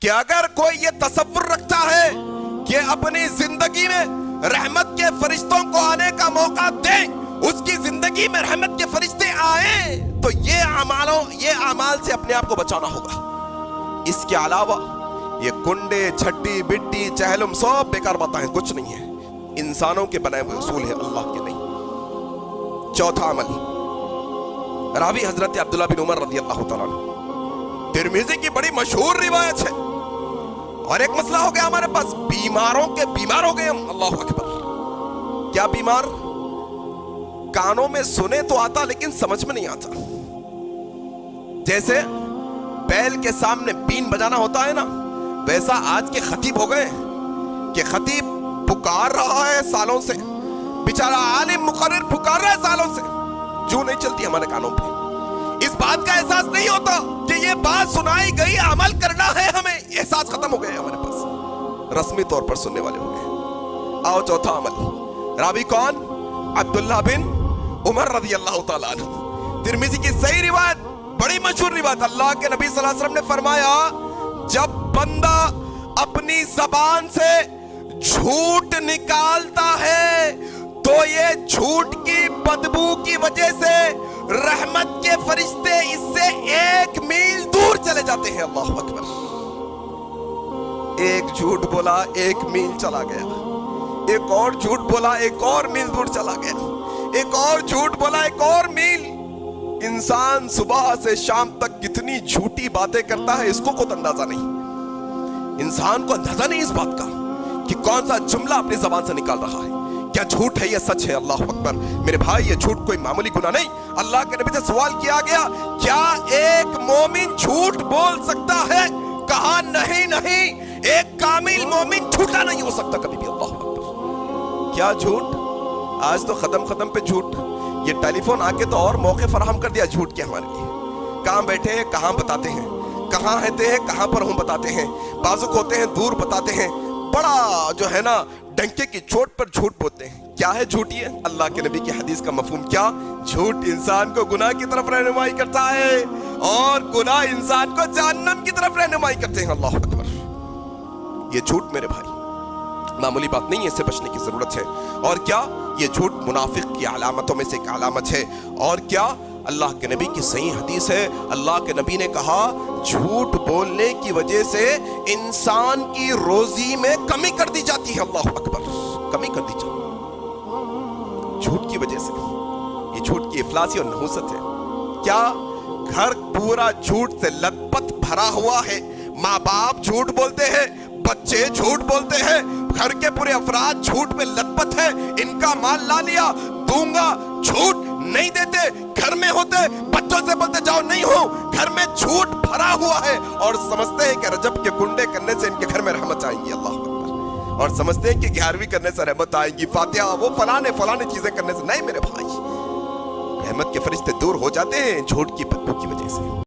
کہ اگر کوئی یہ تصور رکھتا ہے کہ اپنی زندگی میں رحمت کے فرشتوں کو آنے کا موقع دیں، اس کی زندگی میں رحمت کے فرشتے آئیں، تو یہ اعمال سے اپنے آپ کو بچانا ہوگا۔ اس کے علاوہ یہ کنڈے چھٹی بٹی چہلم سب بیکار باتیں ہیں، کچھ نہیں ہے، انسانوں کے بنائے ہوئے اصول ہے، اللہ کے نہیں۔ چوتھا عمل، راوی حضرت عبداللہ بن عمر رضی اللہ تعالیٰ عنہ، ترمذی کی بڑی مشہور روایت ہے۔ اور ایک مسئلہ ہو گیا ہمارے پاس، بیمار ہو گئے ہم، اللہ اکبر۔ کیا بیمار؟ کانوں میں سنے تو آتا لیکن سمجھ میں نہیں آتا۔ جیسے بیل کے سامنے بین بجانا ہوتا ہے نا، ویسا آج کے خطیب ہو گئے کہ خطیب پکار رہا ہے سالوں سے، بیچارہ عالم مقرر پکار رہا ہے سالوں سے، جو نہیں چلتی ہمارے کانوں پہ۔ اس بات کا احساس نہیں ہوتا کہ یہ بات سنائی گئی، عمل کرنا ہے ہمیں، احساس ختم ہو گئے ہمارے پاس، رسمی طور پر سننے والے ہو گئے۔ آؤ چوتھا عمل، راوی کون؟ عبداللہ بن عمر رضی اللہ تعالیٰ عنہ، ترمذی کی صحیح روایت، بڑی مشہور روایت۔ اللہ کے نبی صلی اللہ علیہ وسلم نے فرمایا، جب بندہ اپنی زبان سے جھوٹ نکالتا ہے تو یہ جھوٹ کی بدبو کی وجہ سے رحمت کے فرشتے اس سے 1 میل دور چلے جاتے ہیں۔ اللہ اکبر۔ ایک جھوٹ بولا 1 میل چلا گیا، ایک اور جھوٹ بولا 1 اور میل دور چلا گیا، ایک اور جھوٹ بولا 1 اور میل۔ انسان صبح سے شام تک کتنی جھوٹی باتیں کرتا ہے، اس کو خود اندازہ نہیں، انسان کو اندازہ نہیں اس بات کا کہ کون سا جملہ اپنی زبان سے نکال رہا ہے، کیا جھوٹ ہے یا سچ ہے۔ اللہ اکبر۔ میرے بھائی، یہ جھوٹ کوئی معمولی گناہ نہیں۔ اللہ کے نبی سے سوال کیا گیا، کیا ایک مومن جھوٹ بول سکتا ہے؟ کہا نہیں، ایک کامل مومن جھوٹا نہیں ہو سکتا کبھی بھی۔ اللہ اکبر۔ کیا جھوٹ؟ آج تو ختم پہ جھوٹ، یہ ٹیلی فون آ کے تو اور موقع فراہم کر دیا جھوٹ کے ہمارے لیے۔ کہاں بیٹھے ہیں کہاں بتاتے ہیں، کہاں رہتے ہیں کہاں پر ہوں بتاتے ہیں، بازک ہوتے ہیں دور بتاتے ہیں، بڑا جو ہے نا ڈنکے کی چوٹ پر جھوٹ بولتے ہیں۔ کیا ہے جھوٹ؟ یہ اللہ کے نبی کی حدیث کا مفہوم کیا؟ جھوٹ انسان کو گناہ کی طرف رہنمائی کرتا ہے، اور گناہ انسان کو جہنم کی طرف رہنمائی کرتے ہیں۔ اللہ اکبر۔ یہ جھوٹ میرے بھائی معمولی بات نہیں ہے، اس سے بچنے کی ضرورت ہے۔ اور کیا یہ جھوٹ منافق کی علامتوں میں سے ایک علامت ہے۔ اور کیا اللہ کے نبی کی صحیح حدیث ہے، اللہ کے نبی نے کہا، جھوٹ بولنے کی وجہ سے انسان کی روزی میں کمی کر دی جاتی ہے۔ اللہ اکبر۔ کمی کر دی جاتی ہے جھوٹ کی وجہ سے۔ یہ جھوٹ کی افلاسی اور نحوست ہے۔ کیا گھر پورا جھوٹ سے لت پت بھرا ہوا ہے؟ ماں باپ جھوٹ بولتے ہیں، بچے جھوٹ بولتے ہیں، گھر کے پورے افراد جھوٹ میں لت پت ہے، ان کا مال لا لیا، دوں گا، جھوٹ نہیں دیتے، گھر میں ہوتے بچوں سے بولتے جاؤ نہیں ہو، گھر میں جھوٹ بھرا ہوا ہے، اور سمجھتے ہیں کہ رجب کے کنڈے کرنے سے ان کے گھر میں رحمت آئیں گی۔ اللہ اکبر۔ اور سمجھتے ہیں کہ 11ویں کرنے سے رحمت آئیں گی، فاتحہ وہ فلانے چیزیں کرنے سے۔ نہیں میرے بھائی، رحمت کے فرشتے دور ہو جاتے ہیں جھوٹ کی بدبو کی وجہ سے۔